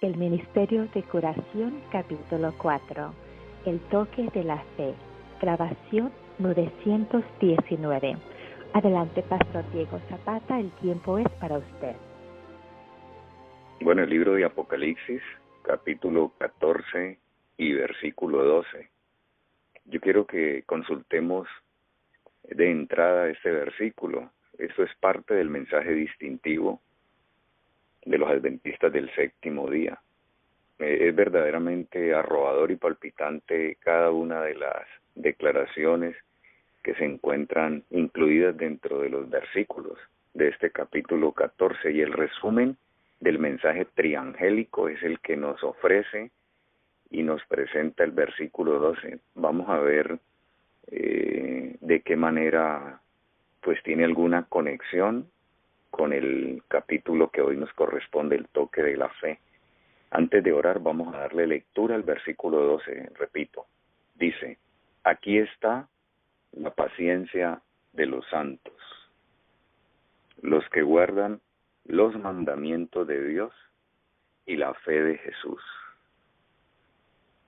El Ministerio de Curación, capítulo 4. El toque de la fe. Grabación 919. Adelante, Pastor Diego Zapata, el tiempo es para usted. Bueno, el libro de Apocalipsis, capítulo 14 y versículo 12. Yo quiero que consultemos de entrada este versículo. Esto es parte del mensaje distintivo de los adventistas del séptimo día. Es verdaderamente arrobador y palpitante cada una de las declaraciones que se encuentran incluidas dentro de los versículos de este capítulo 14, y el resumen del mensaje triangélico es el que nos ofrece y nos presenta el versículo 12. Vamos a ver de qué manera pues tiene alguna conexión con el capítulo que hoy nos corresponde, el toque de la fe. Antes de orar vamos a darle lectura al versículo 12, repito. Dice: aquí está la paciencia de los santos, los que guardan los mandamientos de Dios y la fe de Jesús.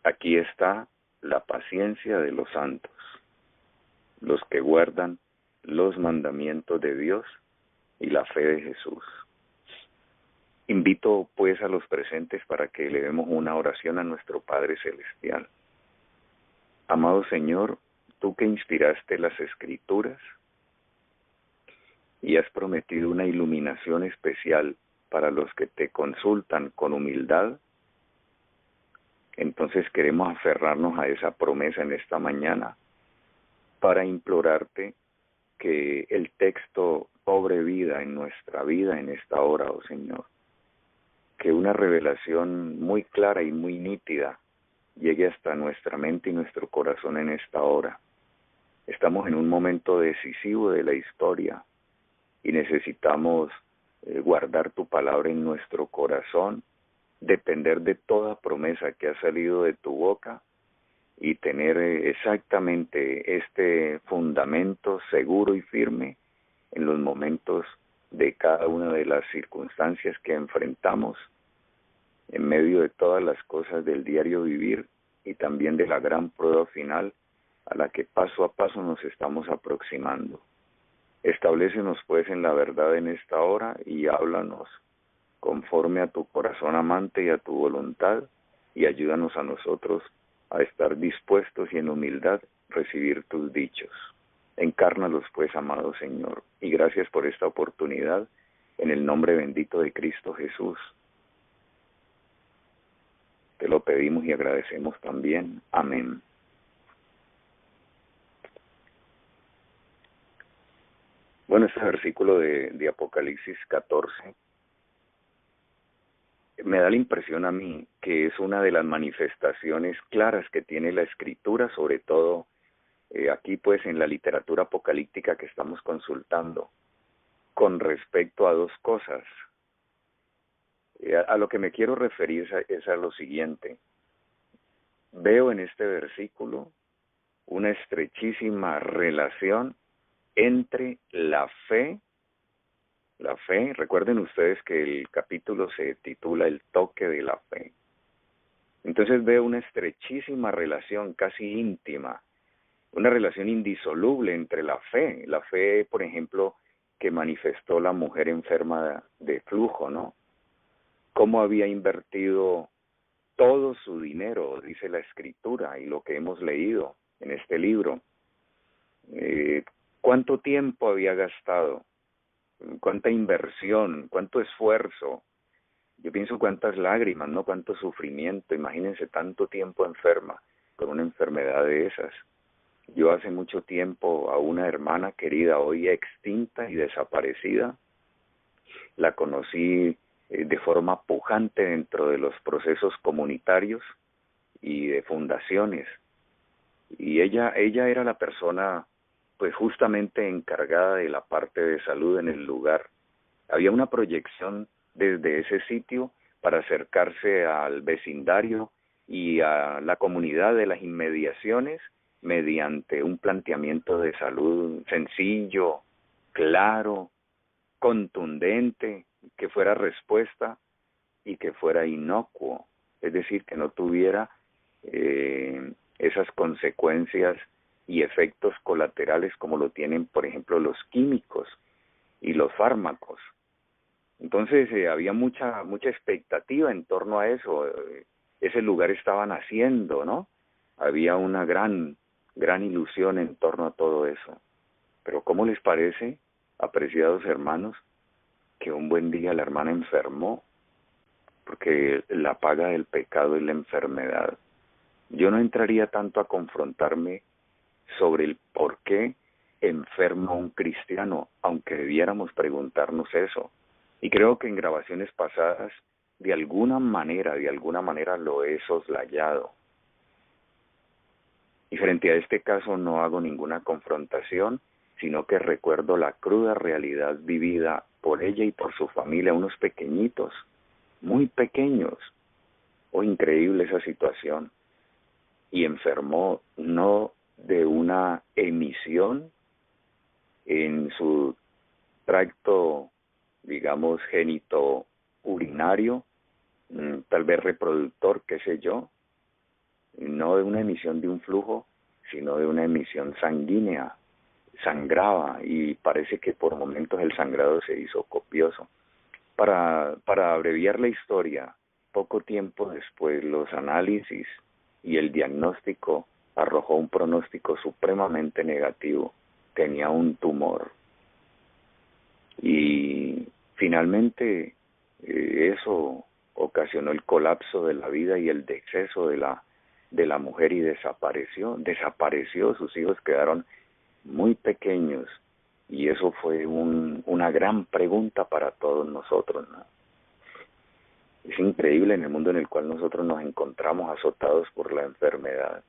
Aquí está la paciencia de los santos, los que guardan los mandamientos de Dios y la fe de Jesús. Invito pues a los presentes para que elevemos una oración a nuestro Padre Celestial. Amado Señor, tú que inspiraste las Escrituras y has prometido una iluminación especial para los que te consultan con humildad, entonces queremos aferrarnos a esa promesa en esta mañana para implorarte que el texto cobre vida en nuestra vida en esta hora, oh Señor. Que una revelación muy clara y muy nítida llegue hasta nuestra mente y nuestro corazón en esta hora. Estamos en un momento decisivo de la historia y necesitamos guardar tu palabra en nuestro corazón, depender de toda promesa que ha salido de tu boca y tener exactamente este fundamento seguro y firme en los momentos de cada una de las circunstancias que enfrentamos, en medio de todas las cosas del diario vivir y también de la gran prueba final a la que paso a paso nos estamos aproximando. Establécenos pues en la verdad en esta hora y háblanos conforme a tu corazón amante y a tu voluntad, y ayúdanos a nosotros a estar dispuestos y en humildad recibir tus dichos. Encárnalos pues, amado Señor, y gracias por esta oportunidad, en el nombre bendito de Cristo Jesús. Te lo pedimos y agradecemos también. Amén. Bueno, este versículo de Apocalipsis 14 me da la impresión a mí que es una de las manifestaciones claras que tiene la Escritura, sobre todo aquí pues en la literatura apocalíptica que estamos consultando, con respecto a dos cosas. A lo que me quiero referir es a lo siguiente. Veo en este versículo una estrechísima relación entre la fe, recuerden ustedes que el capítulo se titula El toque de la fe. Entonces veo una estrechísima relación, casi íntima, una relación indisoluble entre la fe, por ejemplo, que manifestó la mujer enferma de flujo, ¿no? Cómo había invertido todo su dinero, dice la Escritura, y lo que hemos leído en este libro. ¿Cuánto tiempo había gastado? ¿Cuánta inversión? ¿Cuánto esfuerzo? Yo pienso cuántas lágrimas, ¿no? Cuánto sufrimiento. Imagínense tanto tiempo enferma con una enfermedad de esas. Yo hace mucho tiempo a una hermana querida, hoy extinta y desaparecida, la conocí de forma pujante dentro de los procesos comunitarios y de fundaciones. Y ella era la persona pues justamente encargada de la parte de salud en el lugar. Había una proyección desde ese sitio para acercarse al vecindario y a la comunidad de las inmediaciones mediante un planteamiento de salud sencillo, claro, contundente, que fuera respuesta y que fuera inocuo, es decir, que no tuviera esas consecuencias y efectos colaterales como lo tienen, por ejemplo, los químicos y los fármacos. Entonces había mucha expectativa en torno a eso. Ese lugar estaba naciendo, ¿no? Había una gran ilusión en torno a todo eso. Pero ¿cómo les parece, apreciados hermanos, que un buen día la hermana enfermó? Porque la paga del pecado es la enfermedad. Yo no entraría tanto a confrontarme sobre el por qué enferma un cristiano, aunque debiéramos preguntarnos eso. Y creo que en grabaciones pasadas, de alguna manera lo he soslayado. Y frente a este caso no hago ninguna confrontación, sino que recuerdo la cruda realidad vivida por ella y por su familia, unos pequeñitos, muy pequeños. Oh, increíble esa situación. Y enfermó no de una emisión en su tracto, digamos, génito urinario, tal vez reproductor, qué sé yo, no de una emisión de un flujo, sino de una emisión sanguínea. Sangraba y parece que por momentos el sangrado se hizo copioso. Para abreviar la historia, poco tiempo después los análisis y el diagnóstico arrojó un pronóstico supremamente negativo. Tenía un tumor. Y finalmente eso ocasionó el colapso de la vida y el deceso de la mujer y desapareció, sus hijos quedaron muy pequeños y eso fue una gran pregunta para todos nosotros, ¿no? Es increíble en el mundo en el cual nosotros nos encontramos azotados por la enfermedad.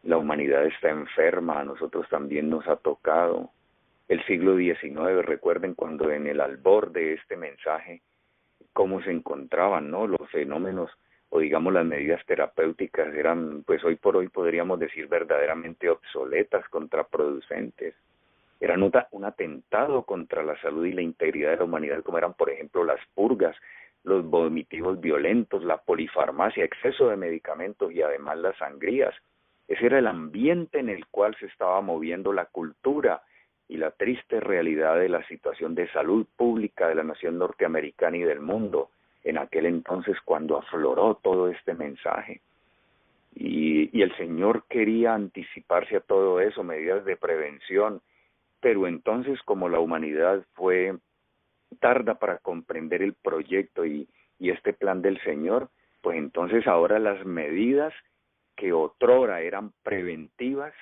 La humanidad está enferma, a nosotros también nos ha tocado. El siglo XIX, recuerden cuando en el albor de este mensaje, cómo se encontraban, ¿no? Los fenómenos o digamos las medidas terapéuticas eran, pues hoy por hoy podríamos decir verdaderamente obsoletas, contraproducentes. Eran un atentado contra la salud y la integridad de la humanidad, como eran, por ejemplo, las purgas, los vomitivos violentos, la polifarmacia, exceso de medicamentos y además las sangrías. Ese era el ambiente en el cual se estaba moviendo la cultura y la triste realidad de la situación de salud pública de la nación norteamericana y del mundo en aquel entonces cuando afloró todo este mensaje. Y el Señor quería anticiparse a todo eso, medidas de prevención, pero entonces como la humanidad fue tarda para comprender el proyecto y este plan del Señor, pues entonces ahora las medidas que otrora eran preventivas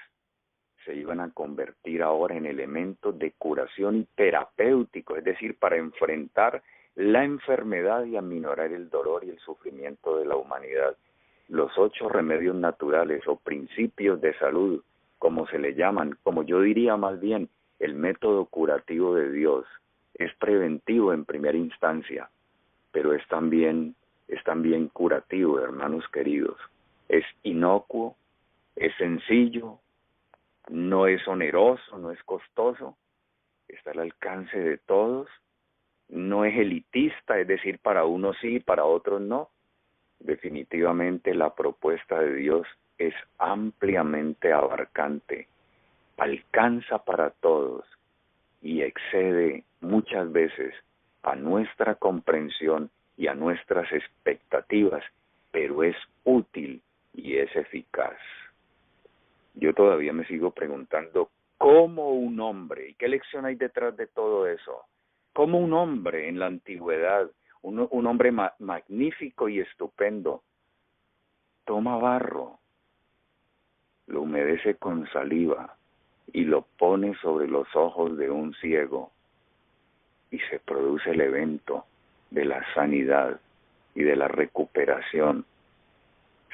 se iban a convertir ahora en elementos de curación y terapéutico, es decir, para enfrentar la enfermedad y aminorar el dolor y el sufrimiento de la humanidad. Los 8 remedios naturales o principios de salud, como se le llaman, como yo diría más bien, el método curativo de Dios, es preventivo en primera instancia, pero es también curativo, hermanos queridos. Es inocuo, es sencillo, no es oneroso, no es costoso, está al alcance de todos, no es elitista, es decir, para unos sí, para otros no. Definitivamente la propuesta de Dios es ampliamente abarcante, alcanza para todos y excede muchas veces a nuestra comprensión y a nuestras expectativas, pero es útil y es eficaz. Yo todavía me sigo preguntando cómo un hombre, y qué lección hay detrás de todo eso, cómo un hombre en la antigüedad, un hombre magnífico y estupendo, toma barro, lo humedece con saliva y lo pone sobre los ojos de un ciego y se produce el evento de la sanidad y de la recuperación.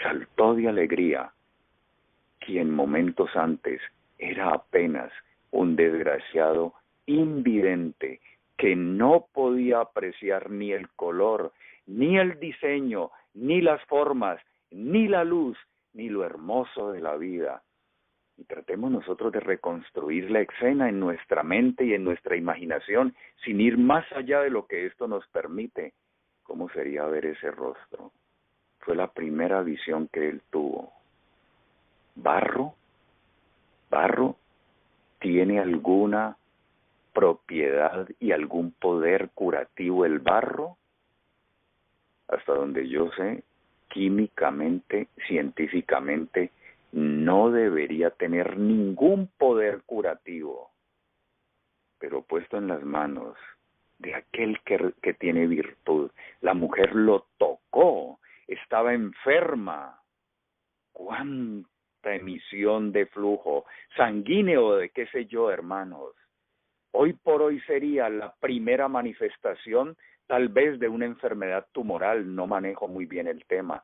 Saltó de alegría quien momentos antes era apenas un desgraciado invidente que no podía apreciar ni el color, ni el diseño, ni las formas, ni la luz, ni lo hermoso de la vida. Y tratemos nosotros de reconstruir la escena en nuestra mente y en nuestra imaginación, sin ir más allá de lo que esto nos permite. Cómo sería ver ese rostro. Fue la primera visión que él tuvo. ¿Barro? ¿Barro? ¿Tiene alguna propiedad y algún poder curativo el barro? Hasta donde yo sé, químicamente, científicamente, no debería tener ningún poder curativo. Pero puesto en las manos de aquel que tiene virtud, la mujer lo tocó, estaba enferma. ¿Cuánta emisión de flujo sanguíneo, de qué sé yo, hermanos? Hoy por hoy sería la primera manifestación tal vez de una enfermedad tumoral, no manejo muy bien el tema,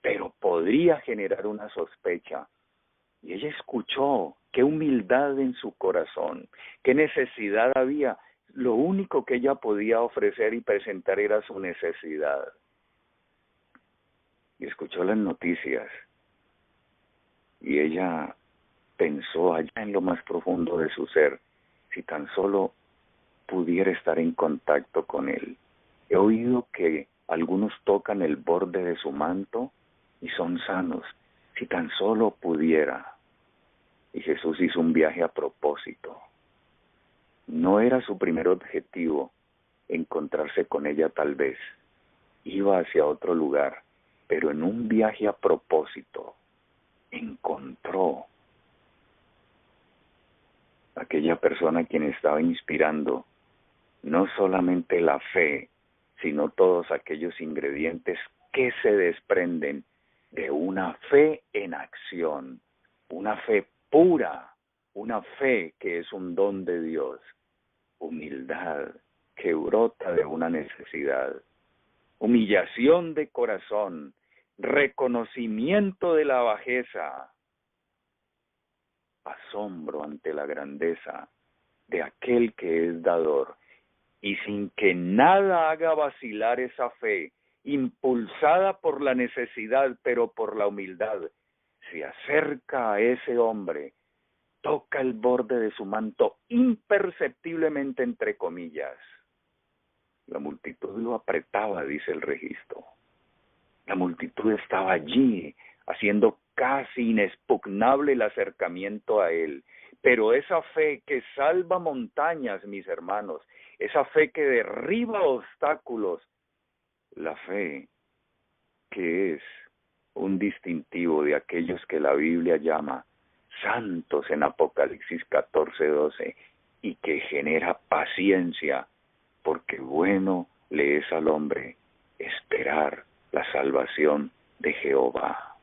pero podría generar una sospecha. Y ella escuchó, qué humildad en su corazón, qué necesidad había. Lo único que ella podía ofrecer y presentar era su necesidad. Y escuchó las noticias. Y ella pensó allá en lo más profundo de su ser, si tan solo pudiera estar en contacto con él. He oído que algunos tocan el borde de su manto y son sanos, si tan solo pudiera. Y Jesús hizo un viaje a propósito. No era su primer objetivo encontrarse con ella tal vez. Iba hacia otro lugar, pero en un viaje a propósito encontró aquella persona a quien estaba inspirando no solamente la fe, sino todos aquellos ingredientes que se desprenden de una fe en acción, una fe pura, una fe que es un don de Dios, humildad que brota de una necesidad, humillación de corazón, reconocimiento de la bajeza, asombro ante la grandeza de aquel que es dador, y sin que nada haga vacilar esa fe, impulsada por la necesidad, pero por la humildad, se acerca a ese hombre, toca el borde de su manto imperceptiblemente, entre comillas. La multitud lo apretaba, dice el registro. La multitud estaba allí, haciendo casi inexpugnable el acercamiento a él. Pero esa fe que salva montañas, mis hermanos, esa fe que derriba obstáculos, la fe que es un distintivo de aquellos que la Biblia llama santos en Apocalipsis 14:12, y que genera paciencia, porque bueno le es al hombre esperar la salvación de Jehová.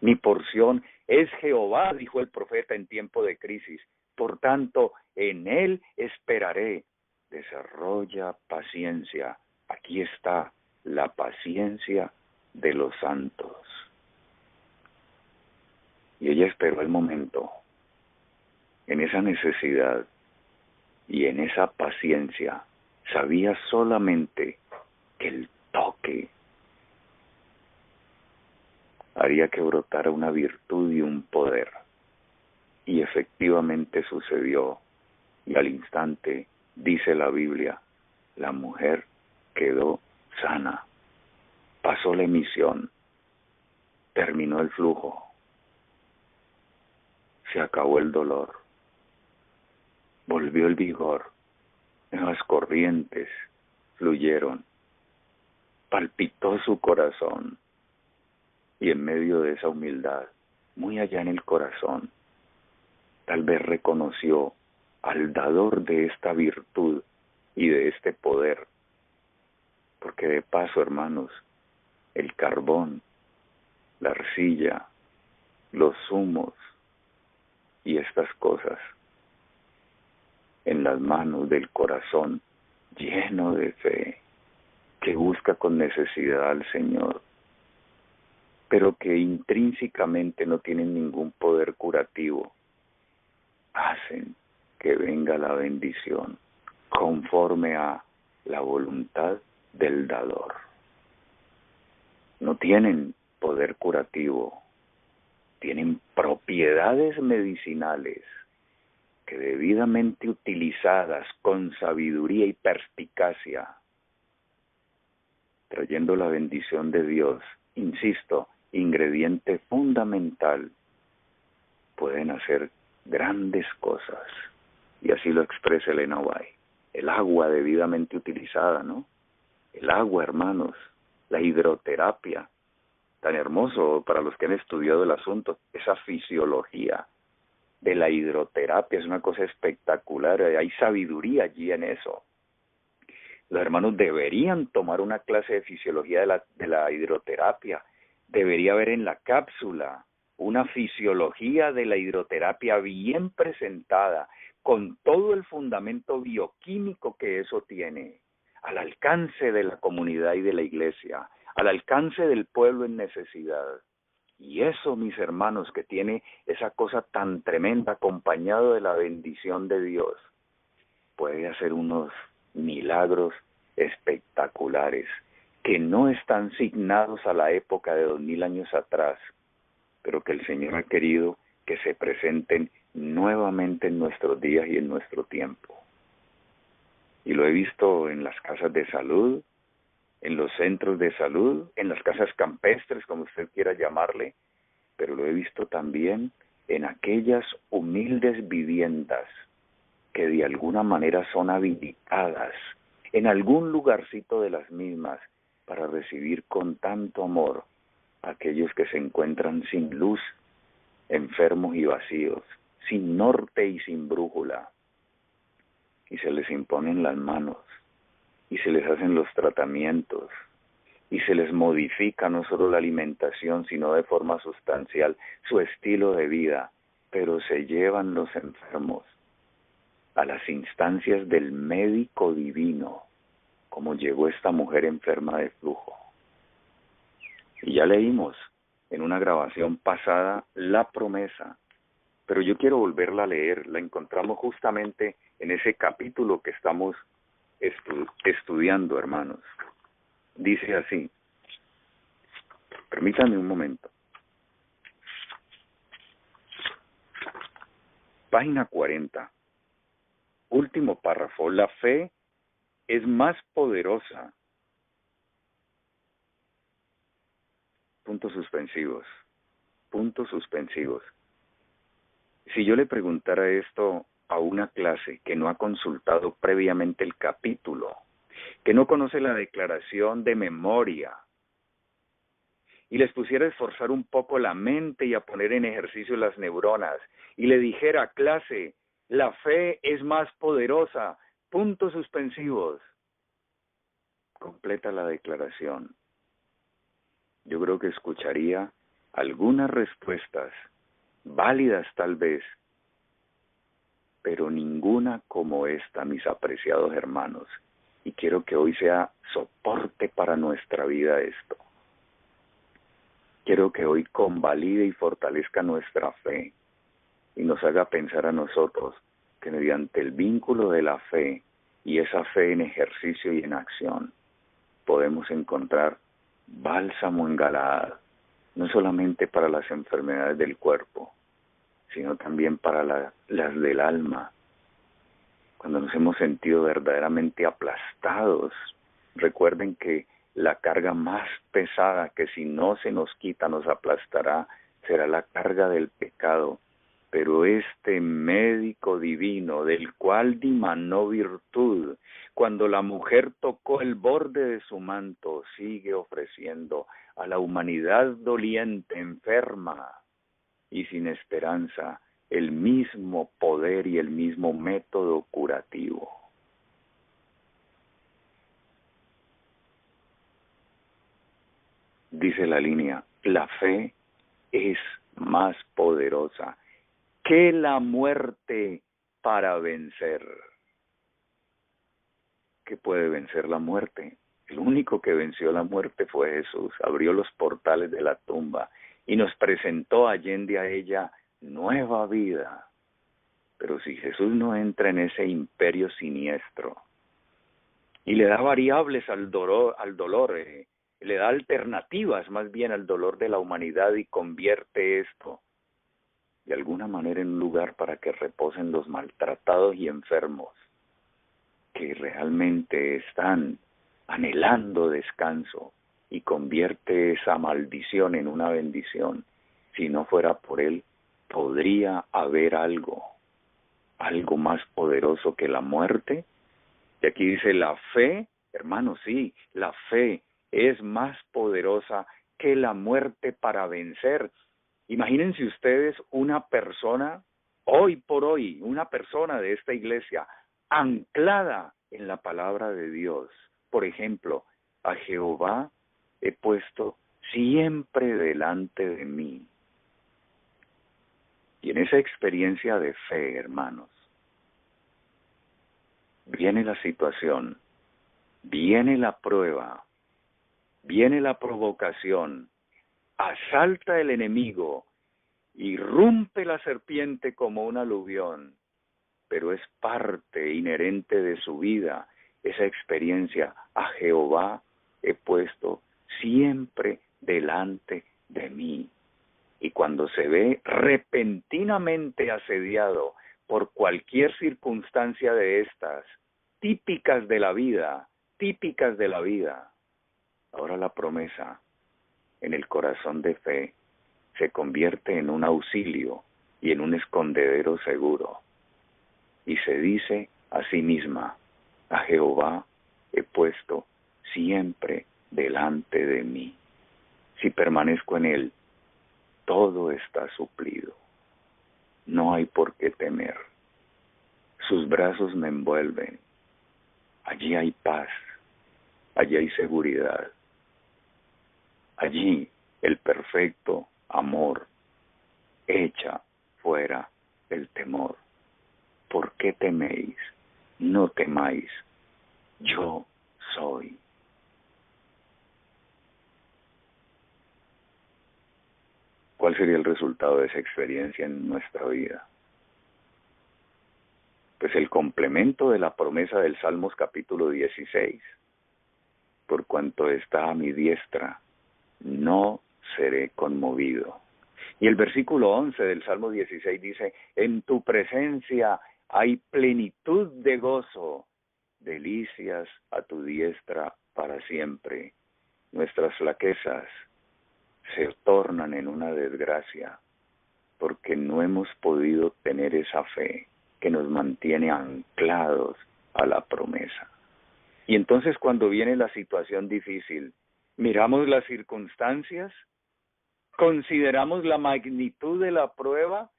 Mi porción es Jehová, dijo el profeta en tiempo de crisis, por tanto, en él esperaré. Desarrolla paciencia. Aquí está la paciencia de los santos. Y ella esperó el momento, en esa necesidad y en esa paciencia. Sabía solamente que el toque haría que brotara una virtud y un poder. Y efectivamente sucedió. Y al instante, dice la Biblia, la mujer quedó sana. Pasó la emisión. Terminó el flujo. Se acabó el dolor. Volvió el vigor. Nuevas corrientes fluyeron. Palpitó su corazón. Y en medio de esa humildad, muy allá en el corazón, tal vez reconoció al dador de esta virtud y de este poder. Porque de paso, hermanos, el carbón, la arcilla, los zumos y estas cosas en las manos del corazón lleno de fe, que busca con necesidad al Señor, pero que intrínsecamente no tienen ningún poder curativo, hacen que venga la bendición conforme a la voluntad del dador. No tienen poder curativo, tienen propiedades medicinales que, debidamente utilizadas con sabiduría y perspicacia, trayendo la bendición de Dios, insisto, ingrediente fundamental, pueden hacer grandes cosas. Y así lo expresa Elena White. El agua debidamente utilizada, ¿no? El agua, hermanos, la hidroterapia, tan hermoso para los que han estudiado el asunto, esa fisiología de la hidroterapia es una cosa espectacular, hay sabiduría allí en eso. Los hermanos deberían tomar una clase de fisiología de la hidroterapia, debería haber en la cápsula una fisiología de la hidroterapia bien presentada, con todo el fundamento bioquímico que eso tiene, al alcance de la comunidad y de la iglesia, al alcance del pueblo en necesidad. Y eso, mis hermanos, que tiene esa cosa tan tremenda, acompañado de la bendición de Dios, puede hacer unos milagros espectaculares, que no están signados a la época de 2000 años atrás, pero que el Señor ha querido que se presenten nuevamente en nuestros días y en nuestro tiempo. Y lo he visto en las casas de salud, en los centros de salud, en las casas campestres, como usted quiera llamarle, pero lo he visto también en aquellas humildes viviendas que de alguna manera son habilitadas en algún lugarcito de las mismas para recibir con tanto amor a aquellos que se encuentran sin luz, enfermos y vacíos, sin norte y sin brújula, y se les imponen las manos, y se les hacen los tratamientos, y se les modifica no solo la alimentación, sino de forma sustancial su estilo de vida, pero se llevan los enfermos a las instancias del médico divino, como llegó esta mujer enferma de flujo. Y ya leímos en una grabación pasada la promesa, pero yo quiero volverla a leer. La encontramos justamente en ese capítulo que estamos estudiando, hermanos. Dice así, permítanme un momento. Página 40, último párrafo. La fe es más poderosa. Puntos suspensivos. Puntos suspensivos. Si yo le preguntara esto a una clase que no ha consultado previamente el capítulo, que no conoce la declaración de memoria, y les pusiera a esforzar un poco la mente y a poner en ejercicio las neuronas, y le dijera, clase, la fe es más poderosa, puntos suspensivos, completa la declaración. Yo creo que escucharía algunas respuestas, válidas tal vez, pero ninguna como esta, mis apreciados hermanos. Y quiero que hoy sea soporte para nuestra vida esto. Quiero que hoy convalide y fortalezca nuestra fe y nos haga pensar a nosotros que mediante el vínculo de la fe y esa fe en ejercicio y en acción, podemos encontrar bálsamo en Galaad, no solamente para las enfermedades del cuerpo, sino también para las del alma. Cuando nos hemos sentido verdaderamente aplastados, recuerden que la carga más pesada que si no se nos quita nos aplastará será la carga del pecado. Pero este médico divino, del cual dimanó virtud, cuando la mujer tocó el borde de su manto, sigue ofreciendo a la humanidad doliente, enferma y sin esperanza, el mismo poder y el mismo método curativo. Dice la línea, la fe es más poderosa que la muerte para vencer. ¿Qué puede vencer la muerte? El único que venció la muerte fue Jesús. Abrió los portales de la tumba y nos presentó allende a ella nueva vida. Pero si Jesús no entra en ese imperio siniestro y le da variables al dolor, le da alternativas más bien al dolor de la humanidad y convierte esto de alguna manera en un lugar para que reposen los maltratados y enfermos que realmente están anhelando descanso, y convierte esa maldición en una bendición. Si no fuera por Él, podría haber algo más poderoso que la muerte. Y aquí dice la fe, hermanos, sí, la fe es más poderosa que la muerte para vencer. Imagínense ustedes una persona, hoy por hoy, una persona de esta iglesia, anclada en la palabra de Dios. Por ejemplo, a Jehová he puesto siempre delante de mí. Y en esa experiencia de fe, hermanos, viene la situación, viene la prueba, viene la provocación, asalta el enemigo, irrumpe la serpiente como un aluvión, pero es parte inherente de su vida, esa experiencia. A Jehová he puesto siempre delante de mí. Y cuando se ve repentinamente asediado por cualquier circunstancia de estas, típicas de la vida, ahora la promesa en el corazón de fe se convierte en un auxilio y en un escondedero seguro. Y se dice a sí misma, a Jehová he puesto siempre delante de mí. Si permanezco en Él, todo está suplido. No hay por qué temer. Sus brazos me envuelven. Allí hay paz. Allí hay seguridad. Allí el perfecto amor echa fuera el temor. ¿Por qué teméis? No temáis. Yo soy. ¿Cuál sería el resultado de esa experiencia en nuestra vida? Pues el complemento de la promesa del Salmos capítulo 16. Por cuanto está a mi diestra, no seré conmovido. Y el versículo 11 del Salmo 16 dice, en tu presencia hay plenitud de gozo, delicias a tu diestra para siempre. Nuestras flaquezas se tornan en una desgracia porque no hemos podido tener esa fe que nos mantiene anclados a la promesa. Y entonces cuando viene la situación difícil, miramos las circunstancias, consideramos la magnitud de la prueba,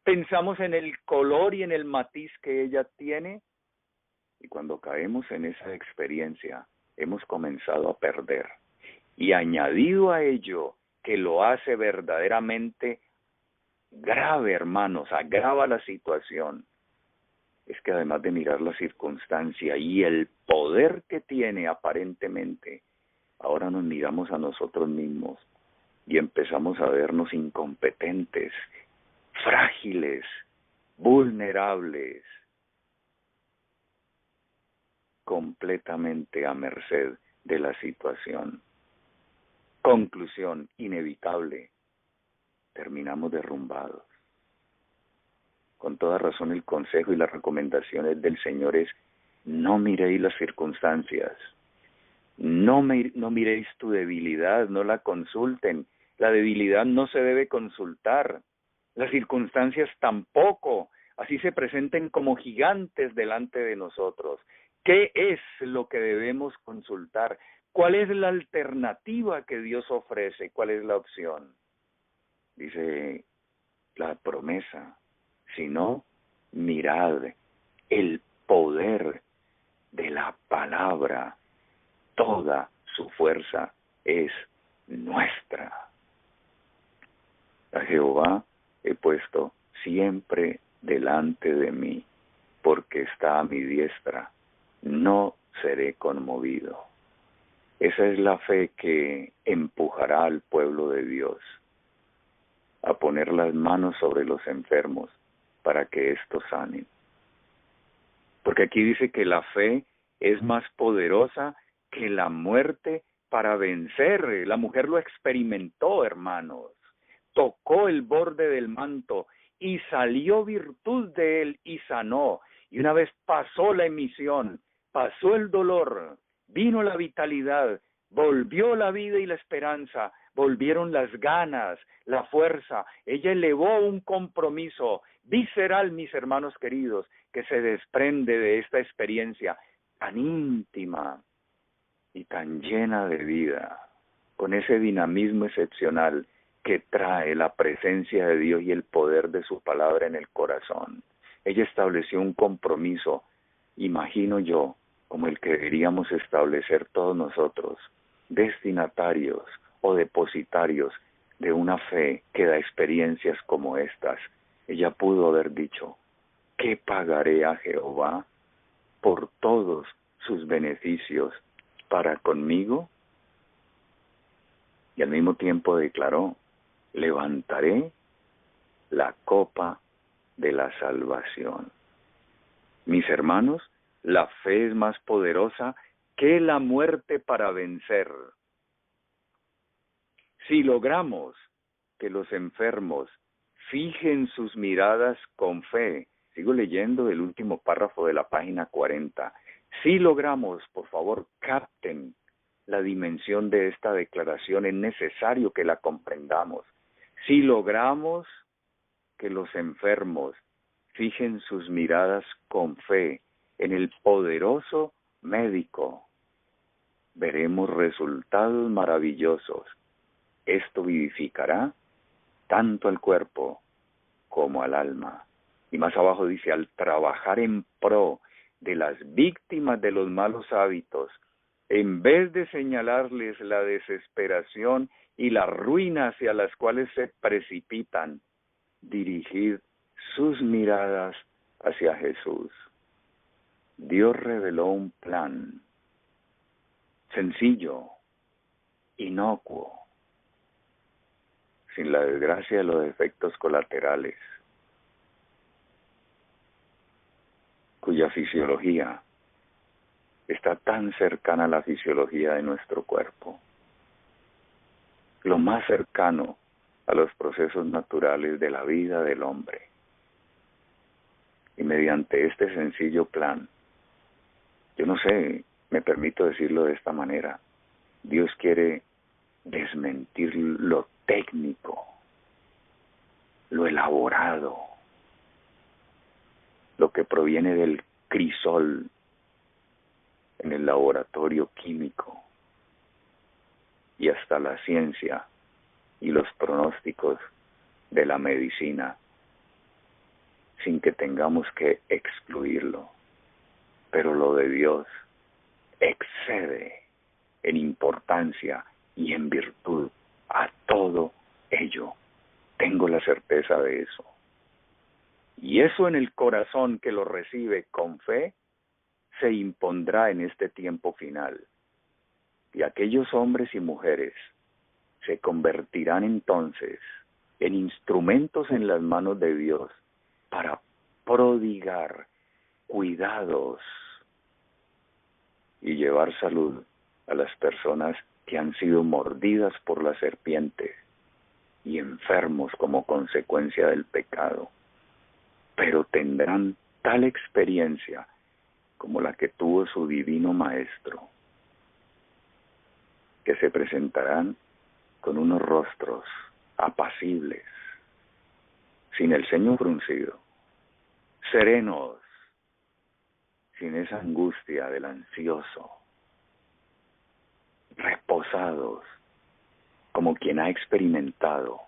pensamos en el color y en el matiz que ella tiene, y cuando caemos en esa experiencia, hemos comenzado a perder. Y añadido a ello, que lo hace verdaderamente grave, hermanos, agrava la situación, es que además de mirar la circunstancia y el poder que tiene aparentemente, ahora nos miramos a nosotros mismos y empezamos a vernos incompetentes, frágiles, vulnerables, completamente a merced de la situación. Conclusión inevitable, terminamos derrumbados. Con toda razón el consejo y las recomendaciones del Señor es, no miréis las circunstancias, no miréis tu debilidad, no la consulten. La debilidad no se debe consultar, las circunstancias tampoco, así se presenten como gigantes delante de nosotros. ¿Qué es lo que debemos consultar? ¿Cuál es la alternativa que Dios ofrece? ¿Cuál es la opción? Dice la promesa, sino mirad el poder de la palabra, toda su fuerza es nuestra. A Jehová he puesto siempre delante de mí, porque está a mi diestra, no seré conmovido. Esa es la fe que empujará al pueblo de Dios a poner las manos sobre los enfermos para que éstos sanen. Porque aquí dice que la fe es más poderosa que la muerte para vencer. La mujer lo experimentó, hermanos. Tocó el borde del manto y salió virtud de él y sanó. Y una vez pasó la emisión, pasó el dolor, vino la vitalidad, volvió la vida y la esperanza, volvieron las ganas, la fuerza. Ella elevó un compromiso visceral, mis hermanos queridos, que se desprende de esta experiencia tan íntima y tan llena de vida, con ese dinamismo excepcional que trae la presencia de Dios y el poder de su palabra en el corazón. Ella estableció un compromiso, imagino yo, como el que deberíamos establecer todos nosotros, destinatarios o depositarios de una fe que da experiencias como estas. Ella pudo haber dicho, ¿qué pagaré a Jehová por todos sus beneficios para conmigo? Y al mismo tiempo declaró, levantaré la copa de la salvación. Mis hermanos, la fe es más poderosa que la muerte para vencer. Si logramos que los enfermos fijen sus miradas con fe, sigo leyendo el último párrafo de la página 40, si logramos, por favor, capten la dimensión de esta declaración, es necesario que la comprendamos. Si logramos que los enfermos fijen sus miradas con fe en el poderoso médico, veremos resultados maravillosos. Esto vivificará tanto al cuerpo como al alma. Y más abajo dice, al trabajar en pro de las víctimas de los malos hábitos, en vez de señalarles la desesperación y la ruina hacia las cuales se precipitan, dirigid sus miradas hacia Jesús. Dios reveló un plan sencillo, inocuo, sin la desgracia de los efectos colaterales, cuya fisiología está tan cercana a la fisiología de nuestro cuerpo, lo más cercano a los procesos naturales de la vida del hombre. Y mediante este sencillo plan, yo no sé, me permito decirlo de esta manera, Dios quiere desmentir lo técnico, lo elaborado, lo que proviene del crisol en el laboratorio químico y hasta la ciencia y los pronósticos de la medicina, sin que tengamos que excluirlo. Pero lo de Dios excede en importancia y en virtud a todo ello. Tengo la certeza de eso. Y eso en el corazón que lo recibe con fe, se impondrá en este tiempo final. Y aquellos hombres y mujeres se convertirán entonces en instrumentos en las manos de Dios para prodigar cuidados y llevar salud a las personas que han sido mordidas por la serpiente y enfermos como consecuencia del pecado. Pero tendrán tal experiencia como la que tuvo su divino Maestro, que se presentarán con unos rostros apacibles, sin el ceño fruncido, serenos, sin esa angustia del ansioso, reposados, como quien ha experimentado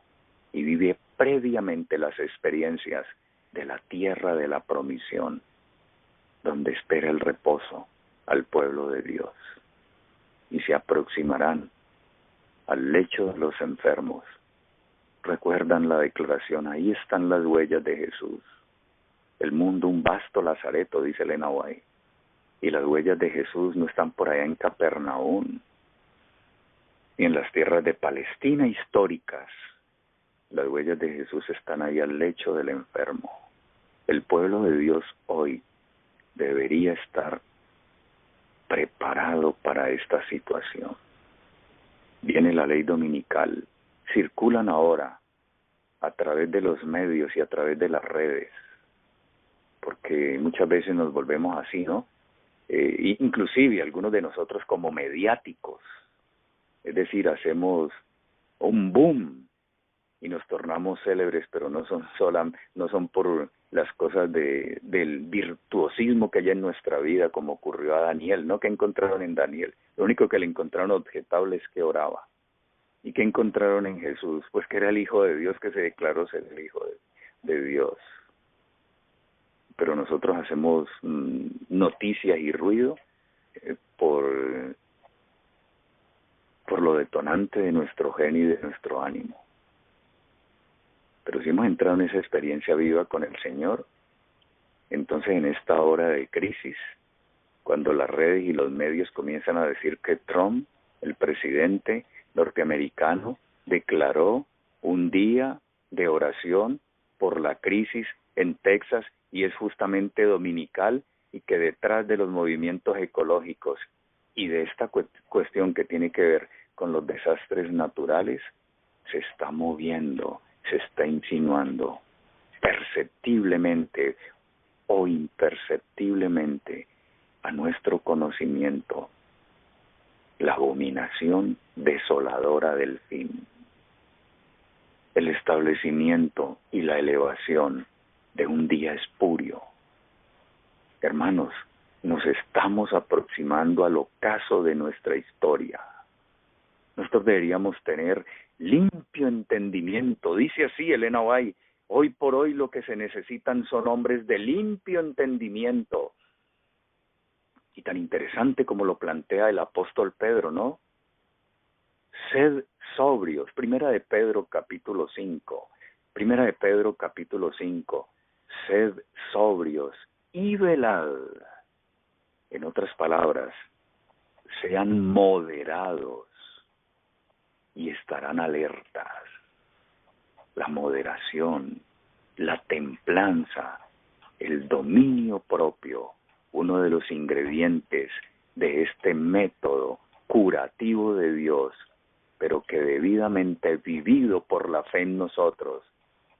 y vive previamente las experiencias de la tierra de la promisión, donde espera el reposo al pueblo de Dios, y se aproximarán al lecho de los enfermos. Recuerdan la declaración, ahí están las huellas de Jesús. El mundo un vasto lazareto, dice Elena White, y las huellas de Jesús no están por allá en Capernaum, ni en las tierras de Palestina históricas. Las huellas de Jesús están ahí al lecho del enfermo. El pueblo de Dios hoy debería estar preparado para esta situación. Viene la ley dominical, circulan ahora a través de los medios y a través de las redes, porque muchas veces nos volvemos así, ¿no? inclusive algunos de nosotros como mediáticos, es decir, hacemos un boom y nos tornamos célebres, pero no son por las cosas del virtuosismo que hay en nuestra vida, como ocurrió a Daniel, ¿no? ¿Qué encontraron en Daniel? Lo único que le encontraron objetable es que oraba. ¿Y qué encontraron en Jesús? Pues que era el Hijo de Dios, que se declaró ser el Hijo de Dios. Pero nosotros hacemos noticias y ruido por lo detonante de nuestro genio y de nuestro ánimo. Pero si hemos entrado en esa experiencia viva con el Señor, entonces en esta hora de crisis, cuando las redes y los medios comienzan a decir que Trump, el presidente norteamericano, declaró un día de oración por la crisis en Texas y es justamente dominical, y que detrás de los movimientos ecológicos y de esta cuestión que tiene que ver con los desastres naturales, se está moviendo, se está insinuando perceptiblemente o imperceptiblemente a nuestro conocimiento la abominación desoladora del fin, el establecimiento y la elevación de un día espurio. Hermanos, nos estamos aproximando al ocaso de nuestra historia. Nosotros deberíamos tener limpio entendimiento. Dice así Elena White: hoy por hoy lo que se necesitan son hombres de limpio entendimiento. Y tan interesante como lo plantea el apóstol Pedro, ¿no? Sed sobrios. Primera de Pedro capítulo 5. Primera de Pedro capítulo 5. Sed sobrios y velad. En otras palabras, sean moderados y estarán alertas. La moderación, la templanza, el dominio propio, uno de los ingredientes de este método curativo de Dios, pero que debidamente vivido por la fe en nosotros,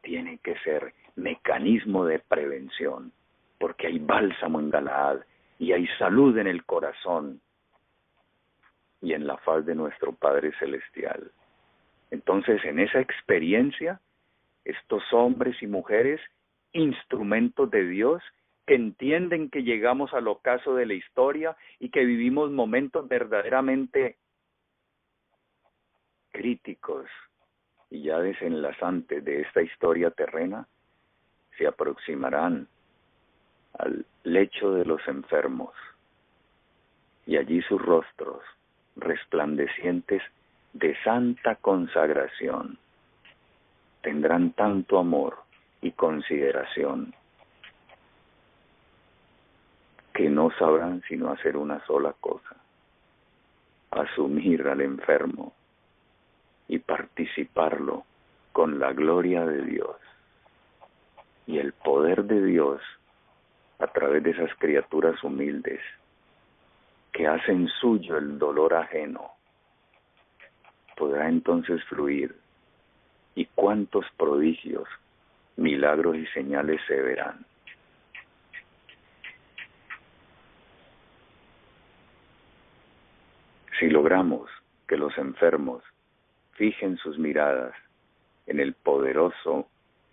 tiene que ser mecanismo de prevención, porque hay bálsamo en Galaad y hay salud en el corazón y en la faz de nuestro Padre Celestial. Entonces, en esa experiencia, estos hombres y mujeres, instrumentos de Dios, que entienden que llegamos al ocaso de la historia y que vivimos momentos verdaderamente críticos y ya desenlazantes de esta historia terrena, se aproximarán al lecho de los enfermos y allí sus rostros resplandecientes de santa consagración tendrán tanto amor y consideración que no sabrán sino hacer una sola cosa: asumir al enfermo y participarlo con la gloria de Dios y el poder de Dios a través de esas criaturas humildes que hacen suyo el dolor ajeno. Podrá entonces fluir, y cuántos prodigios, milagros y señales se verán. Si logramos que los enfermos fijen sus miradas en el poderoso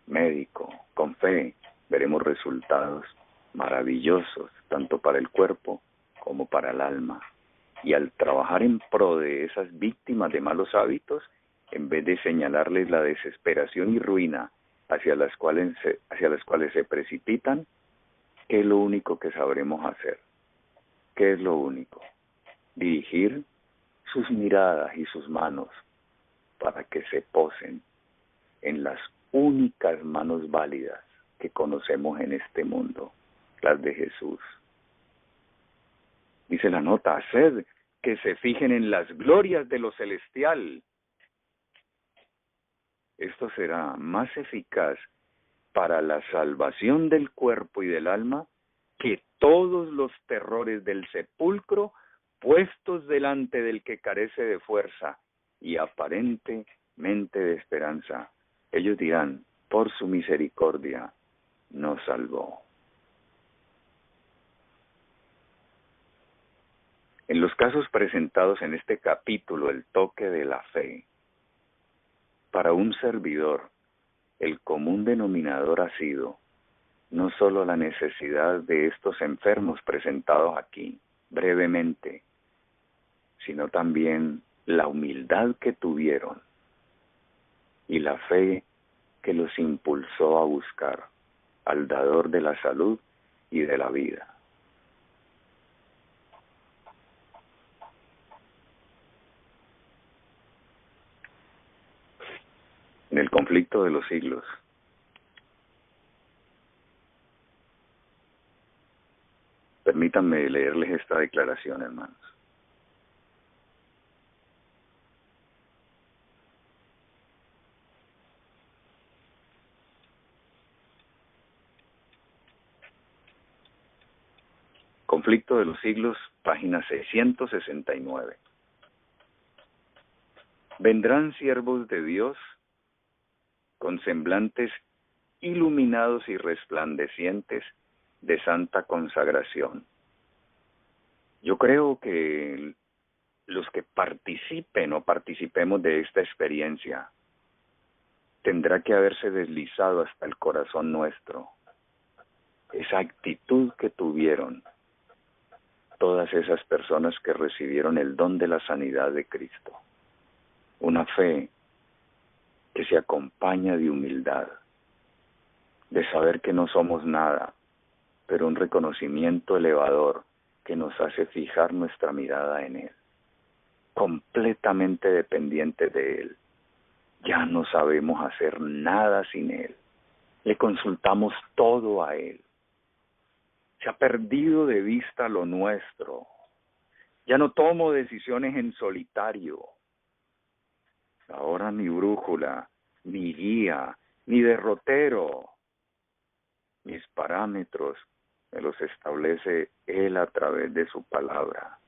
médico, con fe veremos resultados maravillosos, tanto para el cuerpo como para el alma. Y al trabajar en pro de esas víctimas de malos hábitos, en vez de señalarles la desesperación y ruina hacia las cuales se precipitan, ¿qué es lo único que sabremos hacer? ¿Qué es lo único? Dirigir sus miradas y sus manos para que se posen en las únicas manos válidas que conocemos en este mundo, las de Jesús. Dice la nota: haced que se fijen en las glorias de lo celestial. Esto será más eficaz para la salvación del cuerpo y del alma que todos los terrores del sepulcro puestos delante del que carece de fuerza y aparentemente de esperanza. Ellos dirán: por su misericordia nos salvó. En los casos presentados en este capítulo, el toque de la fe, para un servidor, el común denominador ha sido no solo la necesidad de estos enfermos presentados aquí brevemente, sino también la humildad que tuvieron y la fe que los impulsó a buscar al dador de la salud y de la vida. En el conflicto de los siglos, permítanme leerles esta declaración, hermanos. Conflicto de los siglos, página 669. Vendrán siervos de Dios con semblantes iluminados y resplandecientes de santa consagración. Yo creo que los que participen o participemos de esta experiencia tendrá que haberse deslizado hasta el corazón nuestro esa actitud que tuvieron todas esas personas que recibieron el don de la sanidad de Cristo. Una fe que se acompaña de humildad, de saber que no somos nada, pero un reconocimiento elevador que nos hace fijar nuestra mirada en Él, completamente dependientes de Él. Ya no sabemos hacer nada sin Él. Le consultamos todo a Él. Se ha perdido de vista lo nuestro. Ya no tomo decisiones en solitario. Ahora mi brújula, mi guía, mi derrotero, mis parámetros me los establece Él a través de su palabra.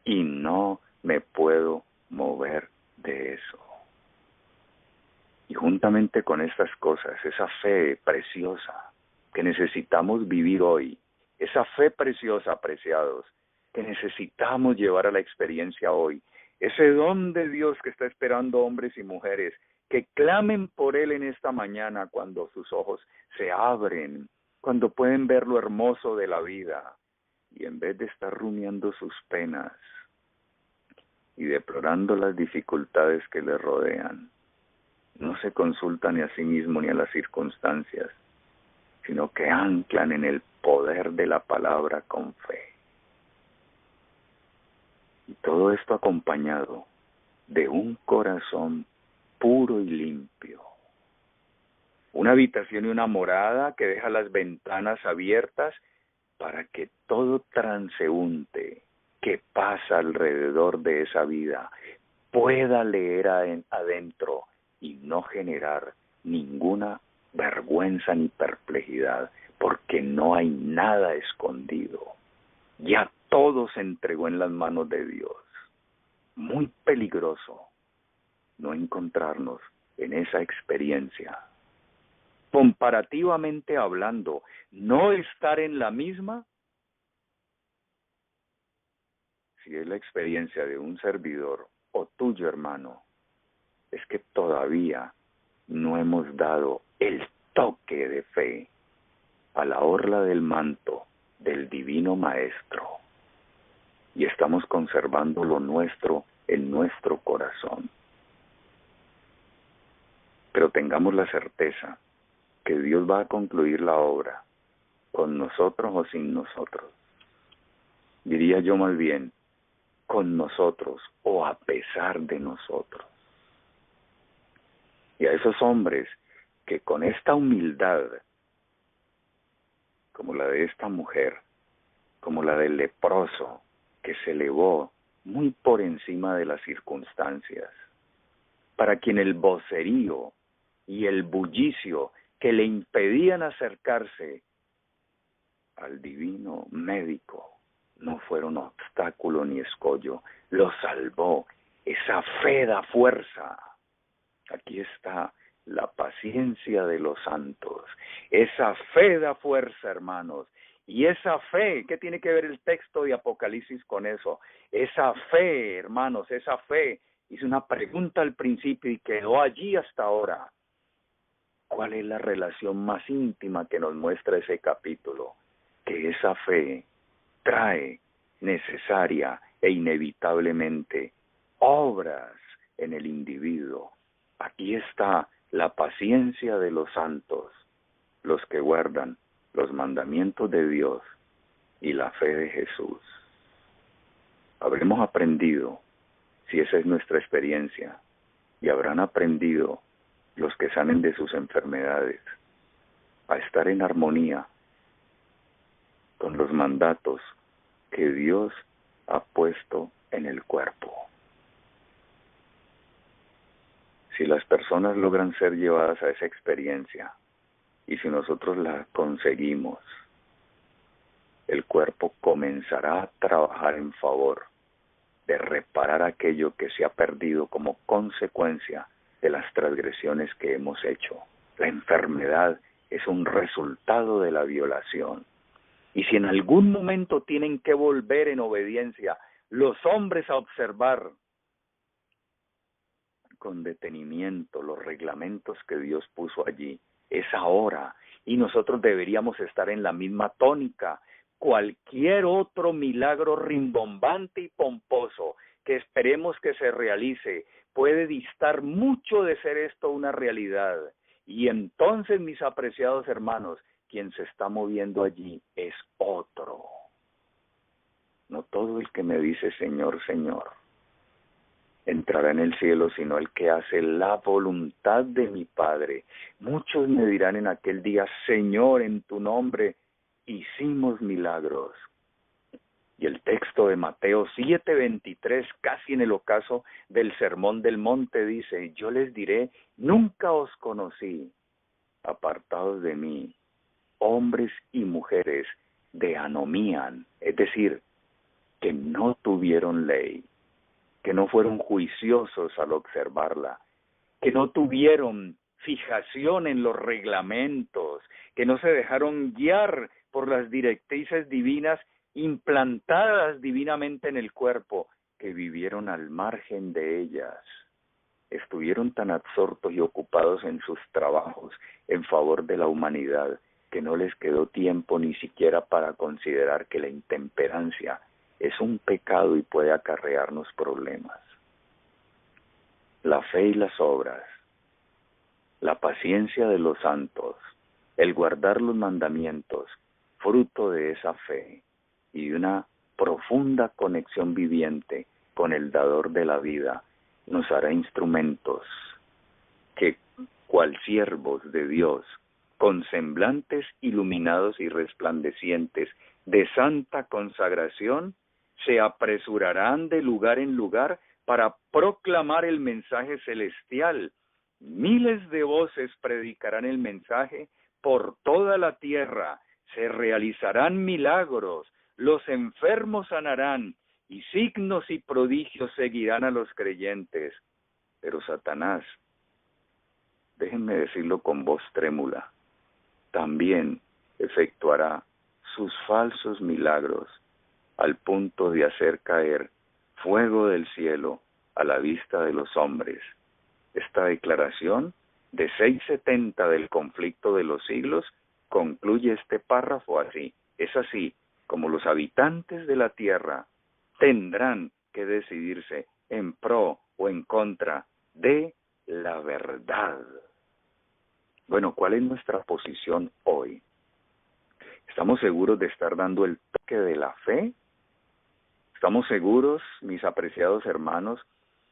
Y no me puedo mover de eso. Y juntamente con estas cosas, esa fe preciosa que necesitamos vivir hoy, esa fe preciosa, apreciados, que necesitamos llevar a la experiencia hoy, ese don de Dios que está esperando hombres y mujeres que clamen por Él en esta mañana cuando sus ojos se abren, cuando pueden ver lo hermoso de la vida y en vez de estar rumiando sus penas y deplorando las dificultades que les rodean, no se consultan ni a sí mismo ni a las circunstancias, sino que anclan en el poder de la palabra con fe. Y todo esto acompañado de un corazón puro y limpio. Una habitación y una morada que deja las ventanas abiertas para que todo transeúnte que pasa alrededor de esa vida pueda leer adentro y no generar ninguna vergüenza ni perplejidad, porque no hay nada escondido. Ya todo se entregó en las manos de Dios. Muy peligroso no encontrarnos en esa experiencia. Comparativamente hablando, no estar en la misma, si es la experiencia de un servidor o tuyo, hermano, es que todavía no hemos dado el toque de fe a la orla del manto del Divino Maestro y estamos conservando lo nuestro en nuestro corazón. Pero tengamos la certeza que Dios va a concluir la obra con nosotros o sin nosotros. Diría yo más bien, con nosotros o a pesar de nosotros. Y a esos hombres que con esta humildad, como la de esta mujer, como la del leproso, que se elevó muy por encima de las circunstancias, para quien el vocerío y el bullicio que le impedían acercarse al divino médico no fueron obstáculo ni escollo, lo salvó. Esa fe da fuerza. Aquí está la paciencia de los santos. Esa fe da fuerza, hermanos, Y esa fe, ¿qué tiene que ver el texto de Apocalipsis con eso? Esa fe, hermanos, esa fe, hice una pregunta al principio y quedó allí hasta ahora. ¿Cuál es la relación más íntima que nos muestra ese capítulo? Que esa fe trae necesaria e inevitablemente obras en el individuo. Aquí está la paciencia de los santos, los que guardan los mandamientos de Dios y la fe de Jesús. Habremos aprendido, si esa es nuestra experiencia, y habrán aprendido los que sanen de sus enfermedades, a estar en armonía con los mandatos que Dios ha puesto en el cuerpo. Si las personas logran ser llevadas a esa experiencia, y si nosotros la conseguimos, el cuerpo comenzará a trabajar en favor de reparar aquello que se ha perdido como consecuencia de las transgresiones que hemos hecho. La enfermedad es un resultado de la violación. Y si en algún momento tienen que volver en obediencia los hombres a observar con detenimiento los reglamentos que Dios puso allí, es ahora, y nosotros deberíamos estar en la misma tónica. Cualquier otro milagro rimbombante y pomposo que esperemos que se realice puede distar mucho de ser esto una realidad. Y entonces, mis apreciados hermanos, quien se está moviendo allí es otro. No todo el que me dice Señor, Señor, entrará en el cielo, sino el que hace la voluntad de mi Padre. Muchos me dirán en aquel día, Señor, en tu nombre hicimos milagros. Y el texto de Mateo 7:23, casi en el ocaso del Sermón del Monte, dice, yo les diré, nunca os conocí, apartados de mí, hombres y mujeres de anomían, es decir, que no tuvieron ley, que no fueron juiciosos al observarla, que no tuvieron fijación en los reglamentos, que no se dejaron guiar por las directrices divinas implantadas divinamente en el cuerpo, que vivieron al margen de ellas. Estuvieron tan absortos y ocupados en sus trabajos en favor de la humanidad, que no les quedó tiempo ni siquiera para considerar que la intemperancia es un pecado y puede acarrearnos problemas. La fe y las obras, la paciencia de los santos, el guardar los mandamientos, fruto de esa fe y de una profunda conexión viviente con el dador de la vida, nos hará instrumentos que, cual siervos de Dios, con semblantes iluminados y resplandecientes de santa consagración, se apresurarán de lugar en lugar para proclamar el mensaje celestial. Miles de voces predicarán el mensaje por toda la tierra, se realizarán milagros, los enfermos sanarán, y signos y prodigios seguirán a los creyentes. Pero Satanás, déjenme decirlo con voz trémula, también efectuará sus falsos milagros al punto de hacer caer fuego del cielo a la vista de los hombres. Esta declaración de 6:70 del conflicto de los siglos concluye este párrafo así. Es así como los habitantes de la tierra tendrán que decidirse en pro o en contra de la verdad. Bueno, ¿cuál es nuestra posición hoy? ¿Estamos seguros de estar dando el toque de la fe? ¿Estamos seguros, mis apreciados hermanos,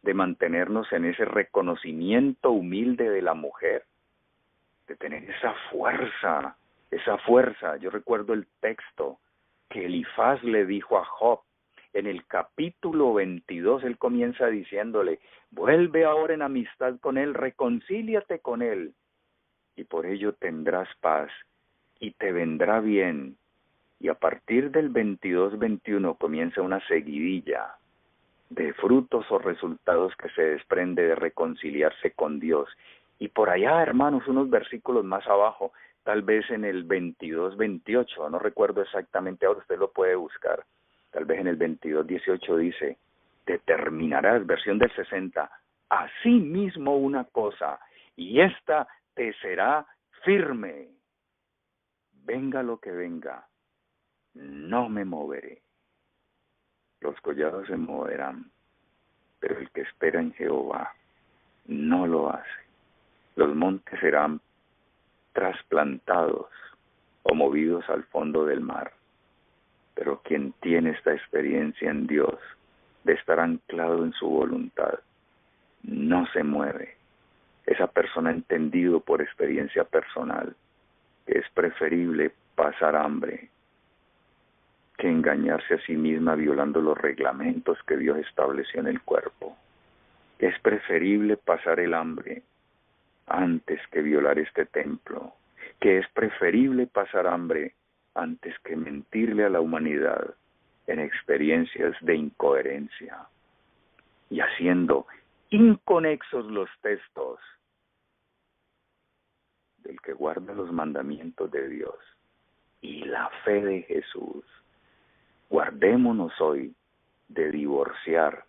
de mantenernos en ese reconocimiento humilde de la mujer? De tener esa fuerza. Yo recuerdo el texto que Elifaz le dijo a Job. En el capítulo 22, él comienza diciéndole, vuelve ahora en amistad con él, reconcíliate con él, y por ello tendrás paz, y te vendrá bien. Y a partir del 22-21 comienza una seguidilla de frutos o resultados que se desprende de reconciliarse con Dios. Y por allá, hermanos, unos versículos más abajo, tal vez en el 22:28, no recuerdo exactamente, ahora usted lo puede buscar, tal vez en el 22:18 dice, determinarás, versión del 60, asimismo una cosa, y esta te será firme. Venga lo que venga, no me moveré. Los collados se moverán, pero el que espera en Jehová no lo hace. Los montes serán trasplantados o movidos al fondo del mar. Pero quien tiene esta experiencia en Dios, de estar anclado en su voluntad, no se mueve. Esa persona ha entendido por experiencia personal que es preferible pasar hambre que engañarse a sí misma violando los reglamentos que Dios estableció en el cuerpo. Es preferible pasar el hambre antes que violar este templo, que es preferible pasar hambre antes que mentirle a la humanidad en experiencias de incoherencia y haciendo inconexos los textos del que guarda los mandamientos de Dios y la fe de Jesús. Guardémonos hoy de divorciar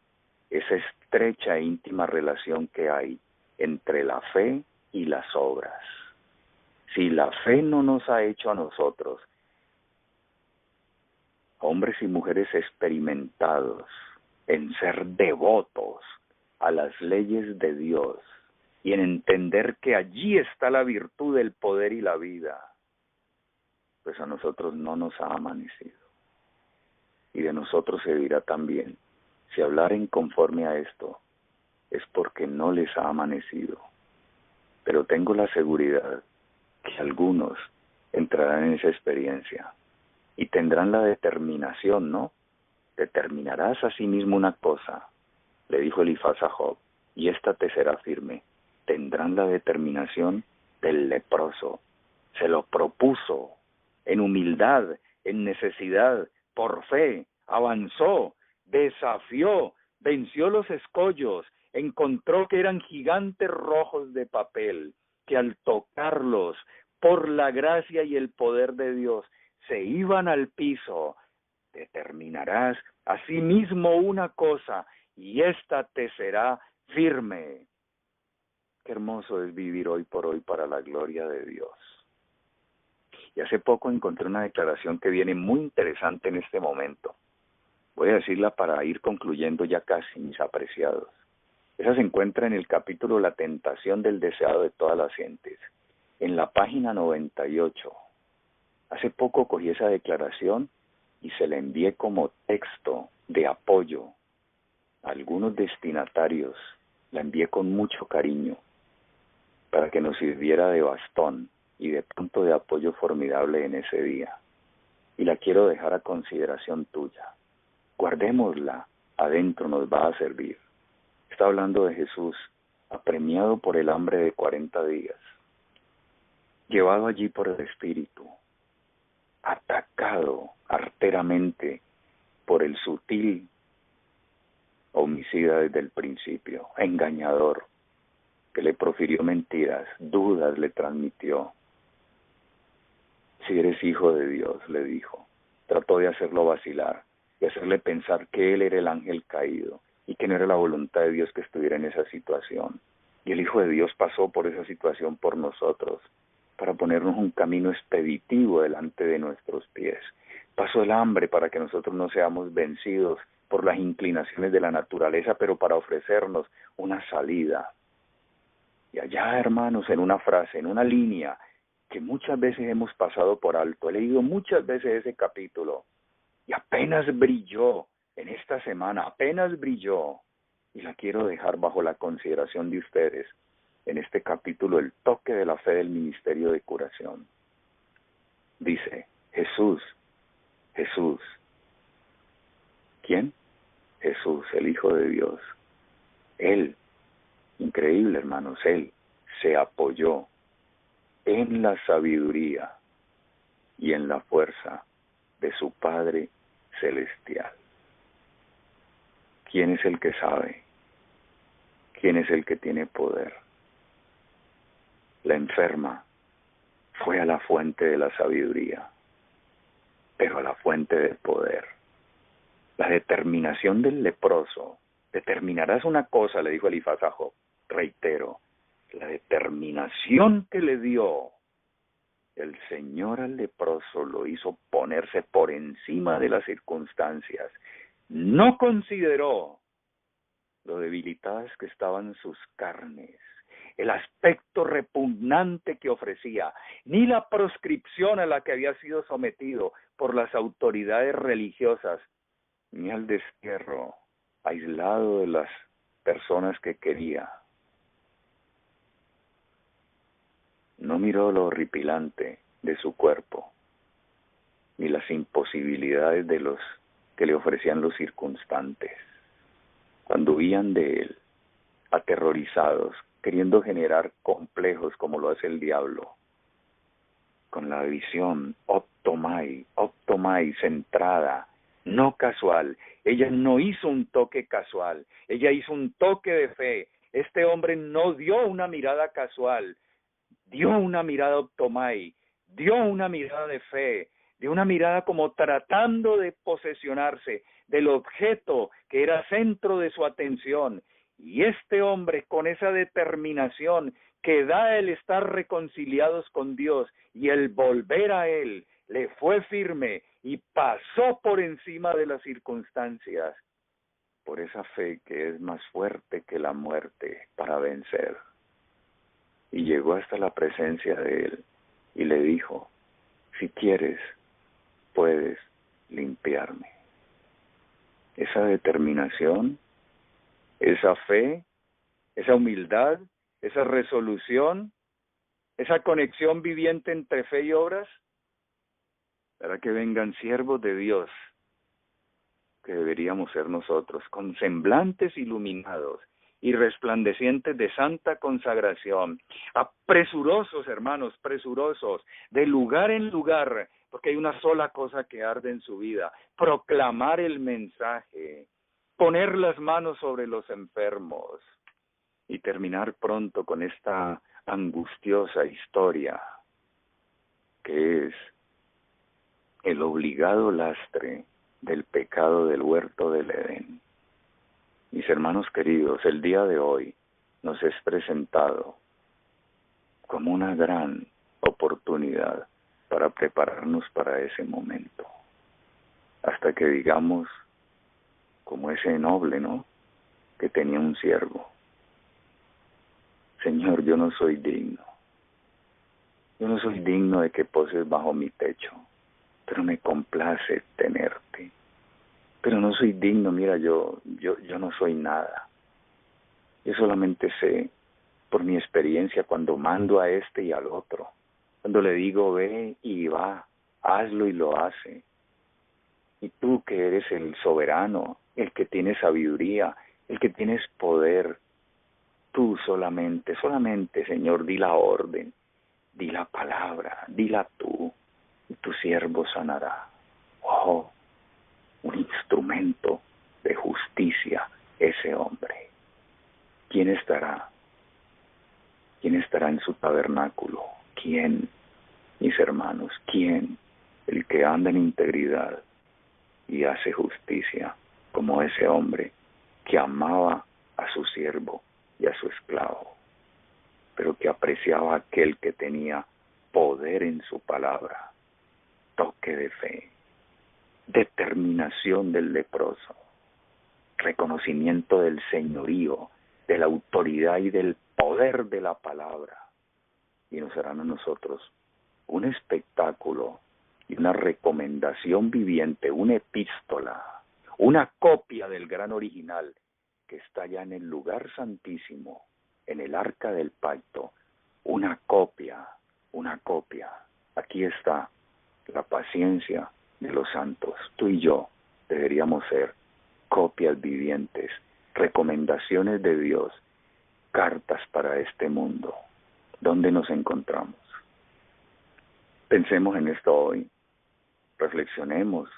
esa estrecha e íntima relación que hay entre la fe y las obras. Si la fe no nos ha hecho a nosotros, hombres y mujeres experimentados en ser devotos a las leyes de Dios y en entender que allí está la virtud, el poder y la vida, pues a nosotros no nos ha amanecido. Y de nosotros se dirá también, si hablaren conforme a esto, es porque no les ha amanecido. Pero tengo la seguridad que algunos entrarán en esa experiencia y tendrán la determinación, ¿no? Determinarás a sí mismo una cosa, le dijo Elifaz a Job, y esta te será firme. Tendrán la determinación del leproso. Se lo propuso en humildad, en necesidad, por fe, avanzó, desafió, venció los escollos, encontró que eran gigantes rojos de papel, que al tocarlos, por la gracia y el poder de Dios, se iban al piso. Determinarás asimismo una cosa, y esta te será firme. Qué hermoso es vivir hoy por hoy para la gloria de Dios. Y hace poco encontré una declaración que viene muy interesante en este momento. Voy a decirla para ir concluyendo ya casi, mis apreciados. Esa se encuentra en el capítulo La tentación del deseado de todas las gentes, en la página 98. Hace poco cogí esa declaración y se la envié como texto de apoyo a algunos destinatarios. La envié con mucho cariño para que nos sirviera de bastón y de punto de apoyo formidable en ese día. Y la quiero dejar a consideración tuya. Guardémosla, adentro nos va a servir. Está hablando de Jesús, apremiado por el hambre de 40 días, llevado allí por el Espíritu, atacado arteramente por el sutil homicida desde el principio, engañador, que le profirió mentiras, dudas le transmitió. Si eres hijo de Dios, le dijo, trató de hacerlo vacilar, de hacerle pensar que él era el ángel caído y que no era la voluntad de Dios que estuviera en esa situación. Y el Hijo de Dios pasó por esa situación por nosotros, para ponernos un camino expeditivo delante de nuestros pies. Pasó el hambre para que nosotros no seamos vencidos por las inclinaciones de la naturaleza, pero para ofrecernos una salida. Y allá, hermanos, en una frase, en una línea que muchas veces hemos pasado por alto, he leído muchas veces ese capítulo, y apenas brilló en esta semana, apenas brilló, y la quiero dejar bajo la consideración de ustedes, en este capítulo, el toque de la fe del ministerio de curación. Dice, Jesús, Jesús. ¿Quién? Jesús, el Hijo de Dios. Él, increíble hermanos, Él se apoyó en la sabiduría y en la fuerza de su Padre Celestial. ¿Quién es el que sabe? ¿Quién es el que tiene poder? La enferma fue a la fuente de la sabiduría, pero a la fuente del poder. La determinación del leproso. Determinarás una cosa, le dijo Elifaz a Job. Reitero, la determinación que le dio el Señor al leproso lo hizo ponerse por encima de las circunstancias. No consideró lo debilitadas que estaban sus carnes, el aspecto repugnante que ofrecía, ni la proscripción a la que había sido sometido por las autoridades religiosas, ni al destierro, aislado de las personas que quería. No miró lo horripilante de su cuerpo, ni las imposibilidades de los que le ofrecían los circunstantes. Cuando huían de él, aterrorizados, queriendo generar complejos como lo hace el diablo, con la visión optomai, centrada, no casual. Ella no hizo un toque casual, ella hizo un toque de fe. Este hombre no dio una mirada casual, dio una mirada optomai, dio una mirada de fe, dio una mirada como tratando de posesionarse del objeto que era centro de su atención. Y este hombre, con esa determinación que da el estar reconciliados con Dios y el volver a Él, le fue firme y pasó por encima de las circunstancias, por esa fe que es más fuerte que la muerte para vencer. Y llegó hasta la presencia de Él y le dijo, si quieres, puedes limpiarme. Esa determinación, esa fe, esa humildad, esa resolución, esa conexión viviente entre fe y obras, para que vengan siervos de Dios, que deberíamos ser nosotros, con semblantes iluminados y resplandecientes de santa consagración, presurosos, hermanos, presurosos, de lugar en lugar, porque hay una sola cosa que arde en su vida: proclamar el mensaje, poner las manos sobre los enfermos y terminar pronto con esta angustiosa historia que es el obligado lastre del pecado del huerto del Edén. Mis hermanos queridos, el día de hoy nos es presentado como una gran oportunidad para prepararnos para ese momento, hasta que digamos, como ese noble, ¿no?, que tenía un siervo: Señor, yo no soy digno de que poses bajo mi techo, pero me complace tenerte. Pero no soy digno, mira, yo no soy nada. Yo solamente sé, por mi experiencia, cuando mando a este y al otro, cuando le digo ve y va, hazlo y lo hace. Y tú, que eres el soberano, el que tiene sabiduría, el que tienes poder, tú solamente, Señor, di la orden, di la palabra, dila tú, y tu siervo sanará. Oh, un instrumento de justicia ese hombre. ¿Quién estará? ¿Quién estará en su tabernáculo? ¿Quién, mis hermanos? ¿Quién? El que anda en integridad y hace justicia, como ese hombre que amaba a su siervo y a su esclavo, pero que apreciaba a aquel que tenía poder en su palabra. Toque de fe, determinación del leproso, reconocimiento del señorío, de la autoridad y del poder de la palabra. Y nos harán a nosotros un espectáculo y una recomendación viviente, una epístola, una copia del gran original que está ya en el lugar santísimo, en el arca del pacto. Una copia. Aquí está la paciencia de los santos. Tú y yo deberíamos ser copias vivientes, recomendaciones de Dios, cartas para este mundo. ¿Dónde nos encontramos? Pensemos en esto hoy, reflexionemos.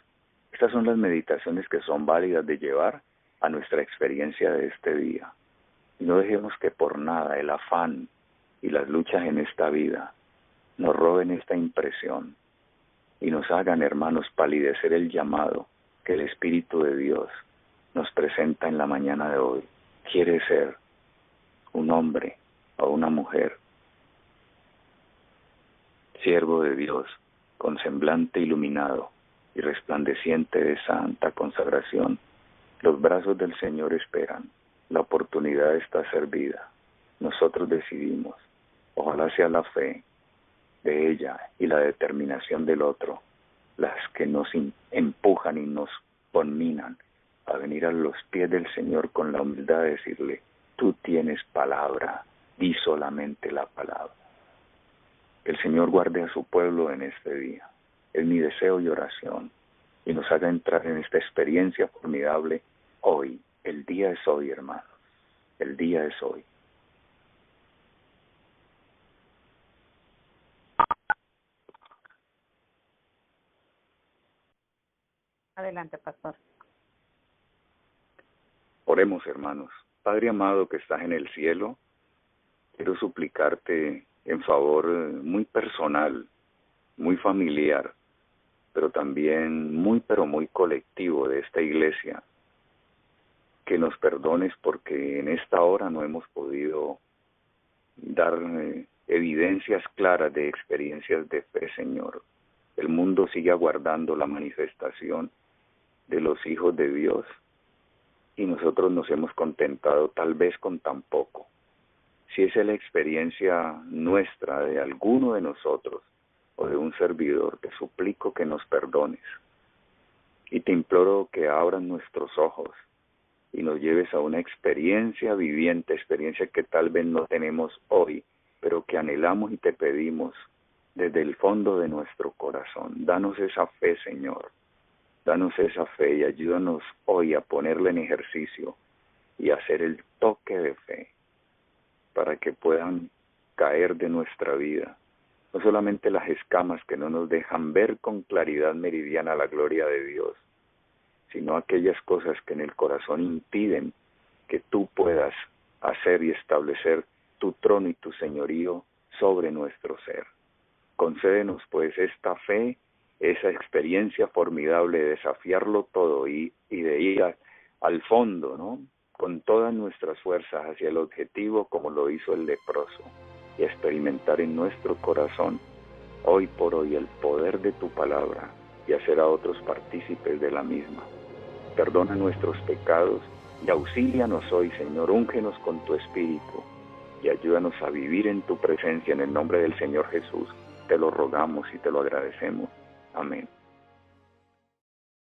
Estas son las meditaciones que son válidas de llevar a nuestra experiencia de este día. Y no dejemos que por nada el afán y las luchas en esta vida nos roben esta impresión y nos hagan, hermanos, palidecer el llamado que el Espíritu de Dios nos presenta en la mañana de hoy. Quiere ser un hombre o una mujer, siervo de Dios, con semblante iluminado y resplandeciente de santa consagración. Los brazos del Señor esperan, la oportunidad está servida. Nosotros decidimos. Ojalá sea la fe de ella y la determinación del otro las que nos empujan y nos conminan a venir a los pies del Señor con la humildad de decirle: tú tienes palabra, di solamente la palabra. El Señor guarde a su pueblo en este día. Es mi deseo y oración, y nos haga entrar en esta experiencia formidable hoy. El día es hoy, hermanos. El día es hoy. Adelante, pastor. Oremos, hermanos. Padre amado que estás en el cielo, quiero suplicarte en favor muy personal, muy familiar, pero también pero muy colectivo de esta iglesia, que nos perdones porque en esta hora no hemos podido dar evidencias claras de experiencias de fe, Señor. El mundo sigue aguardando la manifestación de los hijos de Dios y nosotros nos hemos contentado tal vez con tan poco. Si esa es la experiencia nuestra, de alguno de nosotros o de un servidor, te suplico que nos perdones y te imploro que abras nuestros ojos y nos lleves a una experiencia viviente, experiencia que tal vez no tenemos hoy, pero que anhelamos y te pedimos desde el fondo de nuestro corazón. Danos esa fe, Señor. Danos esa fe y ayúdanos hoy a ponerla en ejercicio y a hacer el toque de fe para que puedan caer de nuestra vida no solamente las escamas que no nos dejan ver con claridad meridiana la gloria de Dios, sino aquellas cosas que en el corazón impiden que tú puedas hacer y establecer tu trono y tu señorío sobre nuestro ser. Concédenos pues esta fe, esa experiencia formidable de desafiarlo todo y de ir al fondo, ¿no? Con todas nuestras fuerzas hacia el objetivo como lo hizo el leproso, y experimentar en nuestro corazón hoy por hoy el poder de tu palabra y hacer a otros partícipes de la misma. Perdona nuestros pecados y auxílianos hoy, Señor, úngenos con tu Espíritu y ayúdanos a vivir en tu presencia en el nombre del Señor Jesús. Te lo rogamos y te lo agradecemos. Amén.